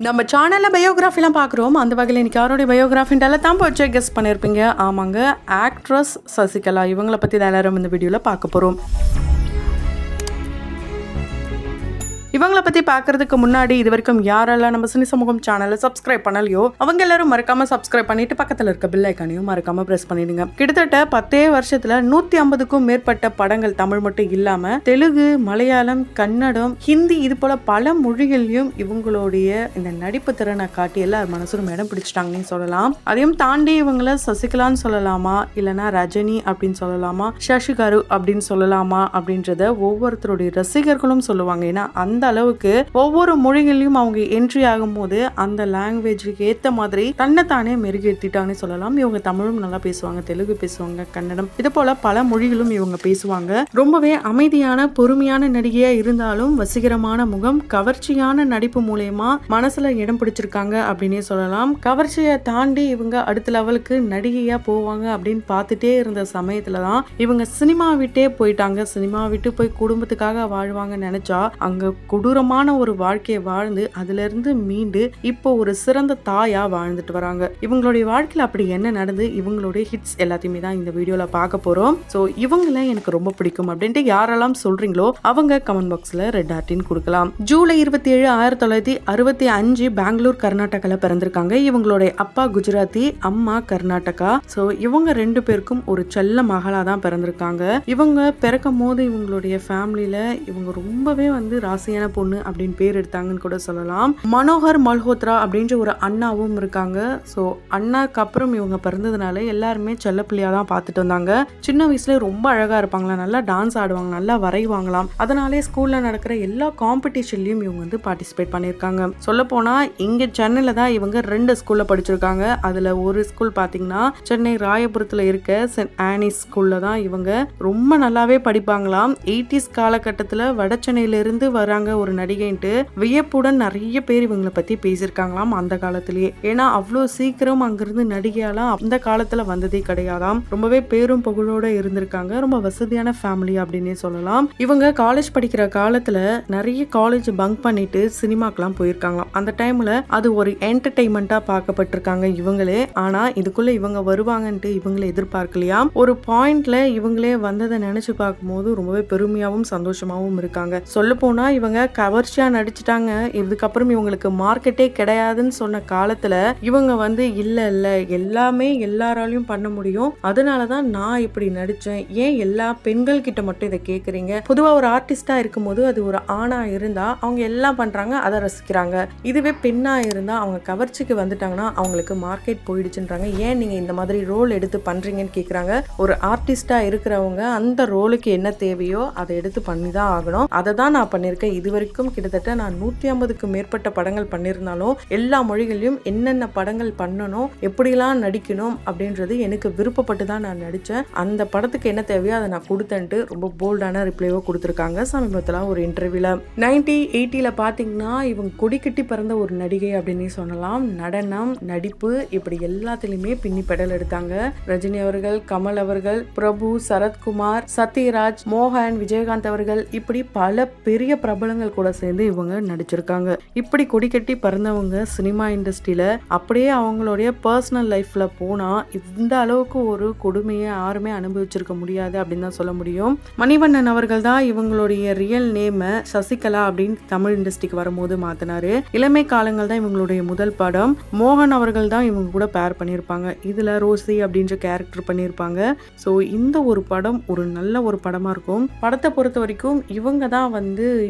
நம்ம சேனலில் பயோகிராஃபிலாம் பார்க்குறோம். அந்த வகையில் இன்றைக்கி யாரோடைய பயோகிராஃபின்றால தான் போச்சு கெஸ் பண்ணியிருப்பீங்க. ஆமாங்க, ஆக்ட்ரஸ் சசிகலா. இவங்களை பற்றி தான் எல்லாரும் இந்த வீடியோவில் பார்க்க போகிறோம். இவங்களை பற்றி பார்க்கறதுக்கு முன்னாடி இது வரைக்கும் யாரெல்லாம் நம்ம சினி சமூகம் சேனலை சப்ஸ்கிரைப் பண்ணலையோ அவங்க எல்லாரும் மறக்காம சப்ஸ்கிரைப் பண்ணிட்டு பக்கத்தில் இருக்க பெல் ஐக்கானையும் மறக்காம பிரஸ் பண்ணிடுங்க. கிட்டத்தட்ட 10 வருஷத்துல 150க்கும் மேற்பட்ட படங்கள் தமிழ் மட்டும் இல்லாம தெலுங்கு, மலையாளம், கன்னடம், ஹிந்தி இது போல பல மொழிகளையும் இவங்களுடைய இந்த நடிப்பு திறனை காட்டி எல்லார் மனசும் இடம் பிடிச்சிட்டாங்கன்னு சொல்லலாம். அதையும் தாண்டி இவங்களை சசிகலான்னு சொல்லலாமா, இல்லைன்னா ரஜினி அப்படின்னு சொல்லலாமா, சசிகாரு அப்படின்னு சொல்லலாமா அப்படின்றத ஒவ்வொருத்தருடைய ரசிகர்களும் சொல்லுவாங்க. ஏன்னா அந்த அளவுக்கு ஒவ்வொரு மொழிகளிலும் அவங்க என்ட்ரி ஆகும் போது அந்த லாங்குவேஜுக்கு ஏத்த மாதிரி தன்னைத்தானே மெருகேற்றிட்டாங்கன்னு சொல்லலாம். இவங்க தமிழும் நல்லா பேசுவாங்க, தெலுங்கு பேசுவாங்க, கன்னடம் இது போல பல மொழிகளும் இவங்க பேசுவாங்க. ரொம்பவே அமைதியான பொறுமையான நடிகையா இருந்தாலும் வசீகரமான முகம், கவர்ச்சியான நடிப்பு மூலமா மனசுல இடம் பிடிச்சிருக்காங்க அப்படின்னே சொல்லலாம். கவர்ச்சியை தாண்டி இவங்க அடுத்த லெவலுக்கு நடிகையா போவாங்க அப்படின்னு பார்த்துட்டே இருந்த சமயத்துலதான் இவங்க சினிமா விட்டே போயிட்டாங்க. சினிமா விட்டு போய் குடும்பத்துக்காக வாழ்வாங்கன்னு நினைச்சா அங்க கொடூரமான ஒரு வாழ்க்கையை வாழ்ந்து அதுல இருந்து மீண்டு இப்போ ஒரு சிறந்த தாயா வாழ்ந்துட்டு வராங்க. இவங்களுடைய வாழ்க்கையில அப்படி என்ன நடந்து இவங்களுடைய ஹிட்ஸ் எல்லாத்தையுமே தான் இந்த வீடியோல பார்க்க போறோம். ஸோ இவங்கள எனக்கு ரொம்ப பிடிக்கும் அப்படின்ட்டு யாரெல்லாம் சொல்றீங்களோ அவங்க கமெண்ட் பாக்ஸ்ல ரெட் ஹார்ட்டின் கொடுக்கலாம். ஜூலை 27, 1965 பெங்களூர், கர்நாடகால பிறந்திருக்காங்க. இவங்களுடைய அப்பா குஜராத்தி, அம்மா கர்நாடகா. ஸோ இவங்க 2 பேருக்கும் ஒரு செல்ல மகளா தான் பிறந்திருக்காங்க. இவங்க பிறக்கும் போது இவங்களுடைய ஃபேமிலியில இவங்க ரொம்பவே ராசியான பொண்ணு அப்படின்னு பேர் எடுத்தாங்கன்னு கூட சொல்லலாம். மனோகர் மல்ஹோத்ரா அப்படின்ற ஒரு அண்ணாவும் இருக்காங்க. ஸோ அண்ணாக்கு அப்புறம் இவங்க பிறந்ததுனால எல்லாருமே செல்லப்பிள்ளையா தான் பார்த்துட்டு வந்தாங்க. சின்ன வயசுல ரொம்ப அழகா இருப்பாங்களா, நல்லா டான்ஸ் ஆடுவாங்க, நல்லா வரைவாங்களாம். அதனாலே ஸ்கூல்ல நடக்கிற எல்லா காம்படிஷன்லயும் இவங்க பார்ட்டிசிபேட் பண்ணியிருக்காங்க. சொல்ல போனா இங்க சென்னையில தான் இவங்க 2 ஸ்கூல்ல படிச்சிருக்காங்க. அதுல ஒரு ஸ்கூல் பாத்தீங்கன்னா சென்னை ராயபுரத்துல இருக்க சென்ட் ஆனிஸ் ஸ்கூல்ல தான் இவங்க ரொம்ப நல்லாவே படிப்பாங்களாம். 80s காலகட்டத்துல வட சென்னையில இருந்து வராங்க ஒரு நடிகைன்ட்டு வியப்புடன் நிறைய பேர் இவங்களை பத்தி பேசியிருக்காங்களாம் அந்த காலத்திலேயே. ஏன்னா அவ்வளோ சீக்கிரம் அங்கிருந்து நடிகையாலாம் அந்த காலத்துல வந்ததே கிடையாதாம். ரொம்பவே பேரும் புகழோட இருந்திருக்காங்க. ரொம்ப வசதியான ஃபேமிலி அப்படின்னே சொல்லலாம். இவங்க காலேஜ் படிக்கிற காலத்துல நிறைய காலேஜ் பங்க் பண்ணிட்டு சினிமாக்கெல்லாம் போயிருக்காங்களாம். அந்த டைம்ல அது ஒரு என்டர்டெயின்மெண்டா பார்க்கப்பட்டிருக்காங்க இவங்களே. ஆனா இதுக்குள்ள இவங்க வருவாங்கன்ட்டு இவங்களே எதிர்பார்க்கலையாம். ஒரு பாயிண்ட்ல இவங்களே வந்ததை நினைச்சு பார்க்கும்போது ரொம்பவே பெருமையாவும் சந்தோஷமாவும் இருக்காங்க. சொல்ல போனா இவங்க கவர்ச்சியா நடிச்சிட்டாங்க. இதுக்கப்புறம் இவங்களுக்கு மார்க்கெட்டே கிடையாதுன்னு சொன்ன காலத்துல இவங்க இல்ல எல்லாமே எல்லாராலையும் பண்ண முடியும், அதனாலதான் நான் இப்படி நடிச்சேன், ஏன் எல்லா பெண்கள் கிட்ட மட்டும் இதை கேக்குறீங்க, பொதுவா ஒரு ஆர்டிஸ்டா இருக்கும்போது அது ஒரு ஆணா இருந்தா அவங்க எல்லாம் பண்றாங்க, அதை ரசிக்கிறாங்க. இதுவே பெண்ணா இருந்தா அவங்க கவர்ச்சிக்கு வந்துட்டாங்கன்னா அவங்களுக்கு மார்க்கெட் போயிடுச்சுன்றாங்க, ஏன் நீங்க இந்த மாதிரி ரோல் எடுத்து பண்றீங்கன்னு கேக்குறாங்க. ஒரு ஆர்டிஸ்டா இருக்கிறவங்க அந்த ரோலுக்கு என்ன தேவையோ அதை எடுத்து பண்ணி தான் ஆகணும். அதை தான் நான் பண்ணியிருக்கேன். இது வரைக்கும் கிட்டத்தட்ட நான் 150க்கும் மேற்பட்ட படங்கள் பண்ணியிருந்தாலும் எல்லா மொழிகளையும் என்னென்ன படங்கள் பண்ணணும், எப்படிலாம் நடிக்கணும் அப்படின்றது எனக்கு விருப்பப்பட்டு தான் நான் நடித்தேன். அந்த படத்துக்கு என்ன தேவையோ அதை நான் கொடுத்தேன்ட்டு ரொம்ப போல்டான ரிப்ளைவோ கொடுத்துருக்காங்க சமீபத்தில் ஒரு இன்டர்வியூல. 1980ல பார்த்தீங்கன்னா இவங்க கொடி கட்டி பிறந்த ஒரு நடிகை அப்படின்னு சொல்லலாம். நடனம், நடிப்பு இப்படி எல்லாத்திலுமே பின்னி பெடல் எடுத்தாங்க. ரஜினி அவர்கள், கமல் அவர்கள், பிரபு, சரத்குமார், சத்யராஜ், மோகன், விஜயகாந்த் அவர்கள் இப்படி பல பெரிய பிரபலங்கள் கூட சேர்ந்து இவங்க நடிச்சிருக்காங்க. இப்படி கொடி கட்டி பிறந்தவங்க சினிமா இண்டஸ்ட்ரியில அப்படியே அவங்களுடைய பர்சனல் லைஃப்ல போனா இந்த அளவுக்கு ஒரு கொடுமையை யாருமே அனுபவிச்சிருக்க முடியாது அப்படின்னு தான் சொல்ல முடியும். மணிவண்ணன் அவர்கள் தான் இவங்களுடைய ரியல் நேம் சசிகலா அப்படின்னு தமிழ் இண்டஸ்ட்ரிக்கு வரும்போது மாத்தினாரு. இளமை காலங்கள் தான் இவங்களுடைய முதல் படம். மோகன் அவர்கள் தான் இவங்க கூட பேர் பண்ணியிருப்பாங்க. இதுல ரோசி அப்படின்ற கேரக்டர் பண்ணியிருப்பாங்க. ஸோ இந்த ஒரு படம் ஒரு நல்ல ஒரு படமா இருக்கும். படத்தை பொறுத்த வரைக்கும் இவங்க தான்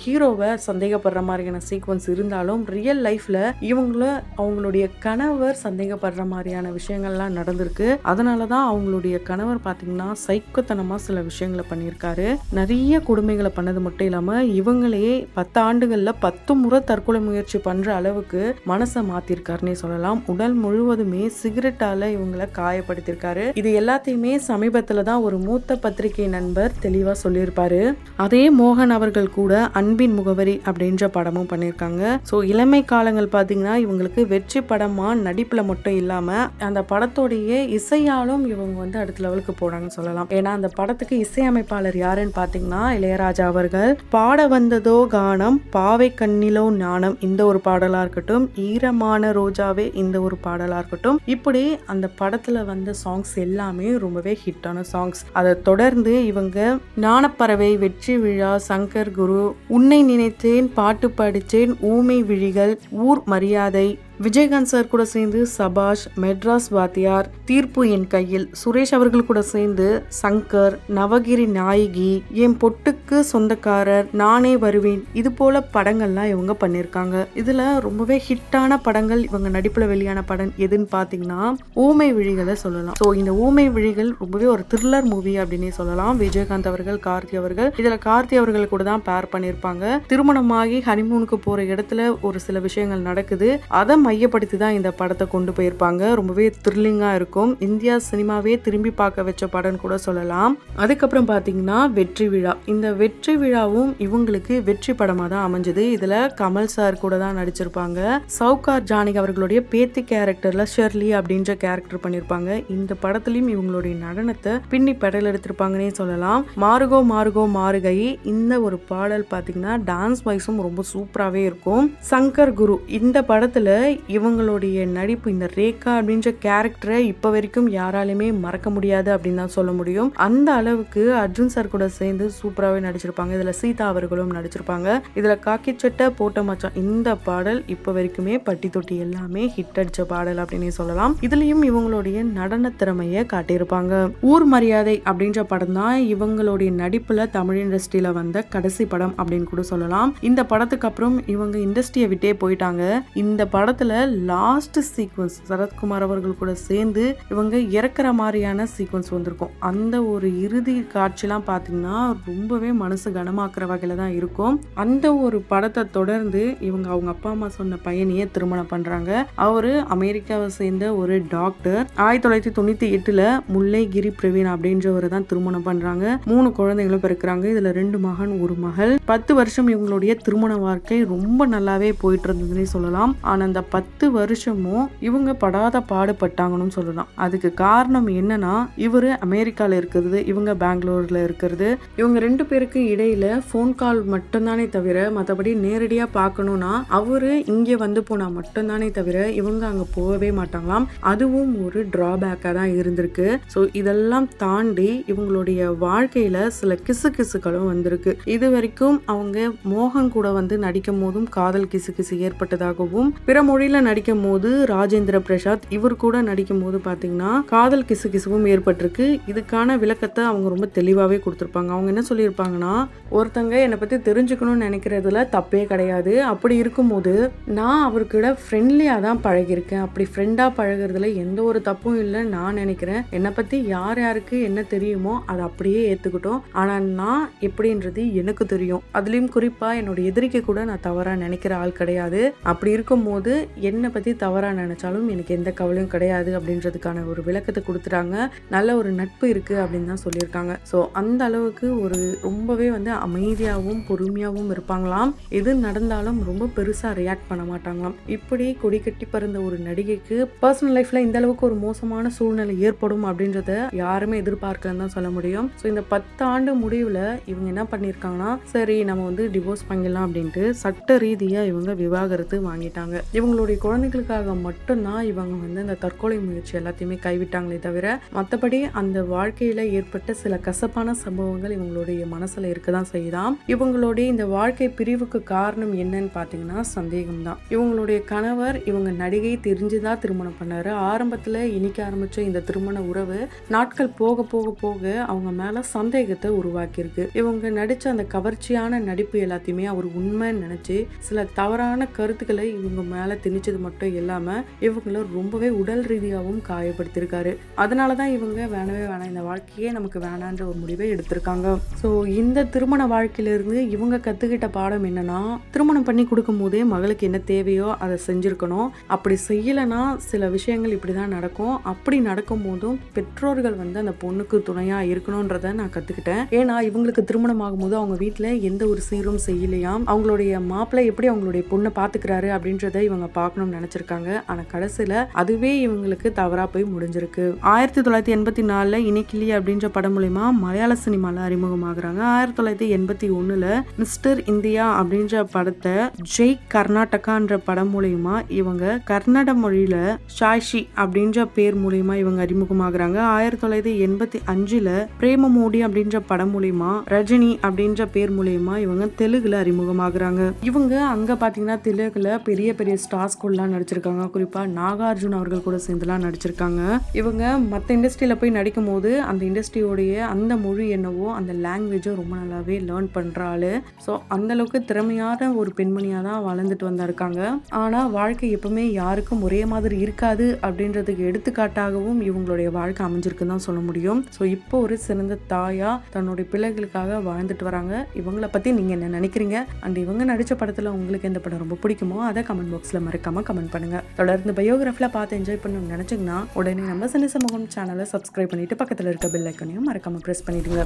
ஹீரோவை சந்தேகப்படுற மாதிரியான சீக்வன்ஸ் இருந்தாலும் ரியல் லைஃப்ல இவங்கள அவங்களுடைய கணவர் சந்தேகப்படுற மாதிரியான விஷயங்கள்லாம் நடந்திருக்கு. அதனாலதான் அவங்களுடைய கணவர் பாத்தீங்கன்னா சைக்கோத்தனமா சில விஷயங்களை பண்ணியிருக்காரு. நிறைய கொடுமைகளை பண்ணது மட்டும் இல்லாம இவங்களையே 10 ஆண்டுகள்ல 10 முறை தற்கொலை முயற்சி பண்ற அளவுக்கு மனசை மாத்திருக்காருன்னே சொல்லலாம். உடல் முழுவதுமே சிகரெட்டால இவங்களை காயப்படுத்திருக்காரு. இது எல்லாத்தையுமே சமீபத்துல தான் ஒரு மூத்த பத்திரிகை நண்பர் தெளிவா சொல்லியிருப்பாரு. அதே மோகன் அவர்கள் கூட அன்பின் முகவரி அப்படின்ற படமும் பண்ணியிருக்காங்க. ஸோ இளமை காலங்கள் பார்த்தீங்கன்னா இவங்களுக்கு வெற்றி படமா நடிப்புல மட்டும் இல்லாம அந்த படத்தோடைய இசையாலும் இவங்க வந்து அடுத்த லெவலுக்கு போனாங்கன்னு சொல்லலாம். ஏன்னா அந்த படத்துக்கு இசையமைப்பாளர் யாருன்னு பார்த்தீங்கன்னா இளையராஜா அவர்கள். பாட வந்ததோ கானம், பாவை கண்ணிலோ ஞானம் இந்த ஒரு பாடலா இருக்கட்டும், ஈரமான ரோஜாவே இந்த ஒரு பாடலா இருக்கட்டும், இப்படி அந்த படத்துல வந்த சாங்ஸ் எல்லாமே ரொம்பவே ஹிட்டான சாங்ஸ். அதை தொடர்ந்து இவங்க ஞானப்பறவை, வெற்றி விழா, சங்கர் குரு, உன்னை நினைத்தேன், பாட்டு படித்தேன், ஊமை விழிகள், ஊர் மரியாதை, விஜயகாந்த் சார் கூட சேர்ந்து சபாஷ், மெட்ராஸ் வாத்தியார், தீர்ப்பு என் கையில், சுரேஷ் அவர்கள் கூட சேர்ந்து சங்கர், நவகிரி நாயகி, என் பொட்டுக்கு சொந்தக்காரர், நானே வருவேன், இது போல படங்கள்லாம் இவங்க பண்ணியிருக்காங்க. இதுல ரொம்பவே ஹிட்டான படங்கள் இவங்க நடிப்புல வெளியான படம் எதுன்னு பாத்தீங்கன்னா ஊமை விழிகளை சொல்லலாம். ஸோ இந்த ஊமை விழிகள் ரொம்பவே ஒரு த்ரில்லர் மூவி அப்படின்னே சொல்லலாம். விஜயகாந்த் அவர்கள், கார்த்தி அவர்கள், இதுல கார்த்தி அவர்கள் கூட தான் பேர் பண்ணியிருப்பாங்க. திருமணமாகி ஹனிமூனுக்கு போற இடத்துல ஒரு சில விஷயங்கள் நடக்குது, அதை மையப்படுத்தி தான் இந்த படத்தை கொண்டு போயிருப்பாங்க. ரொம்பவே த்ரில்லிங்கா இருக்கும். இந்தியா சினிமாவே திரும்பி பார்க்க வச்ச படம் கூட சொல்லலாம். அதுக்கப்புறம் பாத்தீங்கன்னா வெற்றி விழா. இந்த வெற்றி விழாவும் இவங்களுக்கு வெற்றி படமா தான் அமைஞ்சது. இதுல கமல் சார் கூட தான் நடிச்சிருப்பாங்க. சவுகார் ஜானகி அவர்களுடைய பேத்தி கேரக்டர்ல ஷெர்லி அப்படின்ற கேரக்டர் பண்ணிருப்பாங்க. இந்த படத்திலயும் இவங்களுடைய நடனத்தை பின்னி பெடல் எடுத்திருப்பாங்கன்னே சொல்லலாம். மாறுகோ மாறுகோ மாறுகை இந்த ஒரு பாடல் பாத்தீங்கன்னா டான்ஸ் வைஸும் ரொம்ப சூப்பராகவே இருக்கும். சங்கர் குரு இந்த படத்துல இவங்களுடைய நடிப்பு, இந்த ரேகா அப்படின்ற கேரக்டரை இப்ப வரைக்கும் யாராலுமே மறக்க முடியாது அப்படின்னு தான் சொல்ல முடியும். அந்த அளவுக்கு அர்ஜுன் சார் கூட சேர்ந்து சூப்பராகவே நடிச்சிருப்பாங்க. இதுல சீதா அவர்களும் நடிச்சிருப்பாங்க. இதுல காக்கி சட்டை போட்ட மச்சான் இந்த பாடல் இப்ப வரைக்குமே பட்டி தொட்டி எல்லாமே ஹிட் அடிச்ச பாடல் அப்படின்னு சொல்லலாம். இதுலயும் இவங்களுடைய நடன திறமையை காட்டியிருப்பாங்க. ஊர் மரியாதை அப்படின்ற படம் தான் இவங்களுடைய நடிப்புல தமிழ் இண்டஸ்ட்ரியில வந்த கடைசி படம் அப்படின்னு கூட சொல்லலாம். இந்த படத்துக்கு அப்புறம் இவங்க இண்டஸ்ட்ரியை விட்டே போயிட்டாங்க. இந்த படத்துல லாஸ்ட் சீக்வன்ஸ் சரத்குமார் அவர்கள் கூட சேர்ந்து இவங்க இறக்குற மாதிரியான சீக்வன்ஸ் வந்திருக்கும். அந்த ஒரு இறுதி காட்சிலாம் பாத்தீங்கன்னா ரொம்பவே மனசு கனமாக்குற வகையில தான் இருக்கும். அந்த ஒரு படத்தை தொடர்ந்து இவங்க அவங்க அப்பா அம்மா சொன்ன பையனையே திருமணம் பண்றாங்க. அவரு அமெரிக்காவை சேர்ந்த ஒரு டாக்டர். 1998 முல்லைகிரி பிரவீன் அப்படின்றவரை தான் திருமணம் பண்றாங்க. 3 குழந்தைகளும் பிறக்கிறாங்க. இதுல 2 மகன் 1 மகள். 10 வருஷம் இவங்களுடைய திருமண வாழ்க்கை ரொம்ப நல்லாவே போயிட்டு இருந்ததுன்னே சொல்லலாம். ஆனா அந்த 10 வருஷமும் இவங்க படாத பாடுபட்டாங்கன்னு சொல்லலாம். அதுக்கு காரணம் என்னன்னா இவரு அமெரிக்கால இருக்கிறது, இவங்க பெங்களூர்ல இருக்கிறது. இவங்க 2 பேருக்கு இடையில போன் கால் மட்டும்தானே தவிர மற்றபடி நேரடியா பார்க்கணும்னா அவரு இங்க வந்து போனா மட்டும்தானே தவிர இவங்க அங்க போகவே மாட்டாங்களாம். அதுவும் ஒரு டிராபேக்கா தான் இருந்திருக்கு. ஸோ இதெல்லாம் தாண்டி இவங்களுடைய வாழ்க்கையில சில கிசுகளும் வந்திருக்கு. இது வரைக்கும் அவங்க மோகன் கூட வந்து நடிக்கும் போதும் காதல் கிசு ஏற்பட்டதாகவும், பிற மொழியில நடிக்கும் போது ராஜேந்திர பிரசாத் இவர் கூட நடிக்கும் போது பாத்தீங்கன்னா காதல் கிசுவும் ஏற்பட்டிருக்கு. இதுக்கான விளக்கத்தை அவங்க ரொம்ப தெளிவாவே கொடுத்திருப்பாங்க. அவங்க என்ன சொல்லியிருப்பாங்கன்னா, ஒருத்தங்க என்னை பத்தி தெரிஞ்சுக்கணும்னு நினைக்கிறதுல தப்பே கிடையாது. அப்படி இருக்கும்போது நான் அவர்கிட்ட ஃப்ரெண்ட்லியா தான் பழகிருக்கேன். அப்படி ஃப்ரெண்டா பழகிறதுல எந்த ஒரு தப்பும் இல்லை நான் நினைக்கிறேன். என்னை பத்தி யார் யாருக்கு என்ன தெரியுமோ அதை அப்படியே ஏத்துக்கிட்டோம். ஆனா நான் எப்படின்றது எனக்கு தெரியும். அதுலயும் குறிப்பா என்னோட எதிரிக்கு கூட நான் தவறா நினைக்கிற ஆள் கிடையாது. அப்படி இருக்கும்போது என்னை பத்தி தவறா நினைச்சாலும் எனக்கு எந்த கவலையும் கிடையாது அப்படின்றதுக்கான ஒரு விளக்கத்தை கொடுத்துட்டாங்க. நல்ல ஒரு நட்பு இருக்கு அப்படின்னு தான் சொல்லியிருக்காங்க. ஸோ அந்த அளவுக்கு ஒரு ரொம்பவே வந்து அமைதியாகவும் பொறுமையாகவும் இருப்பாங்களாம். எது நடந்தாலும் ரொம்ப பெருசா ரியாக்ட் பண்ண மாட்டாங்களாம். இப்படி கொடி கட்டி பறந்த ஒரு நடிகைக்கு பர்சனல் லைஃப்ல இந்த அளவுக்கு ஒரு மோசமான சூழ்நிலை ஏற்படும் அப்படின்றத யாருமே எதிர்பார்க்கலன்னு தான் சொல்ல முடியும். ஸோ இந்த 10 ஆண்டு முடிவுல இவங்க என்ன பண்ணியிருக்காங்கன்னா, சரி நம்ம வந்து டிவோர்ஸ் பண்ணிடலாம் அப்படின்ட்டு சட்ட ரீதியா இவங்க விவாகரத்து வாங்கிட்டாங்க. இவங்களுடைய குழந்தைகளுக்காக மட்டும்தான் இவங்க வந்து அந்த தற்கொலை முயற்சி எல்லாத்தையுமே கைவிட்டாங்களே தவிர மற்றபடி அந்த வாழ்க்கையில ஏற்பட்ட சில கசப்பான சம்பவங்கள் இவங்களுடைய மனசுல இருக்கதான் செய்யுதாம். இவங்களுடைய இந்த வாழ்க்கை பிரிவுக்கு காரணம் என்னன்னு பாத்தீங்கன்னா சந்தேகம் தான். இவங்களுடைய கணவர் இவங்க நடிகை தெரிஞ்சுதான் திருமணம் பண்ணாரு. ஆரம்பத்துல இனிக்க ஆரம்பிச்ச இந்த திருமண உறவு நாட்கள் போக போக போக அவங்க மேல சந்தேகத்தை உருவாக்கியிருக்கு. இவங்க நடிச்ச அந்த கவர்ச்சியான நடிப்பு எல்லாத்தையுமே அவர் உண்மைன்னு நினைச்சு சில தவறான கருத்துக்களை இவங்க மேல திணிச்சது மட்டும் இல்லாமல் இவங்கள ரொம்பவே உடல் ரீதியாகவும் காயப்படுத்தியிருக்காரு. அதனால தான் இவங்க வேணவே வேணாம், இந்த வாழ்க்கையே நமக்கு வேணான்ற ஒரு முடிவை எடுத்திருக்காங்க. ஸோ இந்த திருமண வாழ்க்கையிலிருந்து இவங்க கற்றுக்கிட்ட பாடம் என்னன்னா, திருமணம் பண்ணி கொடுக்கும் போதே மகளுக்கு என்ன தேவையோ அதை செஞ்சுருக்கணும். அப்படி செய்யலைன்னா சில விஷயங்கள் இப்படி தான் நடக்கும். அப்படி நடக்கும் போதும் பெற்றோர்கள் அந்த பொண்ணுக்கு துணையாக இருக்கணுன்றதை நான் கற்றுக்கிட்டேன். ஏன்னா இவங்களுக்கு திருமணம் ஆகும்போது அவங்க வீட்டில் எந்த ஒரு சீரும் செய்யலையாம். அவங்களுடைய மாப்பிள்ளை எப்படி அவங்களுடைய பொண்ணை பார்த்துக்கிறாரு அப்படின்றத இவங்க பார்க்கணும்னு நினச்சிருக்காங்க. ஆனால் கடைசியில் அதுவே இவங்களுக்கு தவறாக போய் முடிஞ்சிருக்கு. 1984 இணைக்கிளி அப்படின்ற படம் மூலமா மலையாள சினிமாவில் அறிமுகமாகறாங்க. 1981 மிஸ்டர் இந்தியா அப்படின்ற படத்தை ஜெய் கர்நாடகான்ற படம் மூலமா இவங்க கர்நாடக மொழியில சாய்ஷி அப்படின்ற பேர் மூலமா இவங்க அறிமுகமாகறாங்க. 1985 பிரேம மோடி அப்படின்ற படம் மூலமா ரஜினி அப்படின்ற பேர் மூலமா இவங்க தெலுங்குல அறிமுகமாகறாங்க. இவங்க அங்க பாத்தீங்கன்னா தெலுங்குல பெரிய பெரிய ஸ்டார்ஸ் கூட நடிச்சிருக்காங்க. குறிப்பா நாகார்ஜுன் அவர்கள் கூட சேர்ந்துலாம் நடிச்சிருக்காங்க. இவங்க மற்ற இண்டஸ்ட்ரியில போய் நடிக்கும் போது அந்த இண்டஸ்ட்ரியோடைய அந்த மொழி என்னவோ அந்த லாங்குவேஜை ரொம்ப நல்லாவே லேர்ன் பண்றாள். ஸோ அந்த அளவுக்கு திறமையான ஒரு பெண்மணியாக தான் வளர்ந்துட்டு வந்திருக்காங்க. ஆனால் வாழ்க்கை எப்பவுமே யாருக்கும் ஒரே மாதிரி இருக்காது அப்படின்றதுக்கு எடுத்துக்காட்டாகவும் இவங்களுடைய வாழ்க்கை அமைஞ்சிருக்குன்னு தான் சொல்ல முடியும். ஸோ இப்போ ஒரு சிறந்த தாயா தன்னுடைய பிள்ளைகளுக்காக வாழ்ந்துட்டு வராங்க. இவங்களை பற்றி நீங்கள் என்ன நினைக்கிறீங்க? அண்ட் இவங்க நடித்த படத்தில் உங்களுக்கு எந்த படம் ரொம்ப பிடிக்குமோ அதை கமெண்ட் பாக்ஸில் மறக்காம கமெண்ட் பண்ணுங்க. தொடர்ந்து பயோகிராஃபில் பார்த்து என்ஜாய் பண்ணணும்னு நினச்சிங்கன்னா உடனே நம்ம சினி சமூகம் சேனலை சப்ஸ்கிரைப் பண்ணிட்டு பக்கத்தில் இருக்க பெல் ஐக்கனையும் மறக்காம ப்ரெஸ் பண்ணிடுங்க.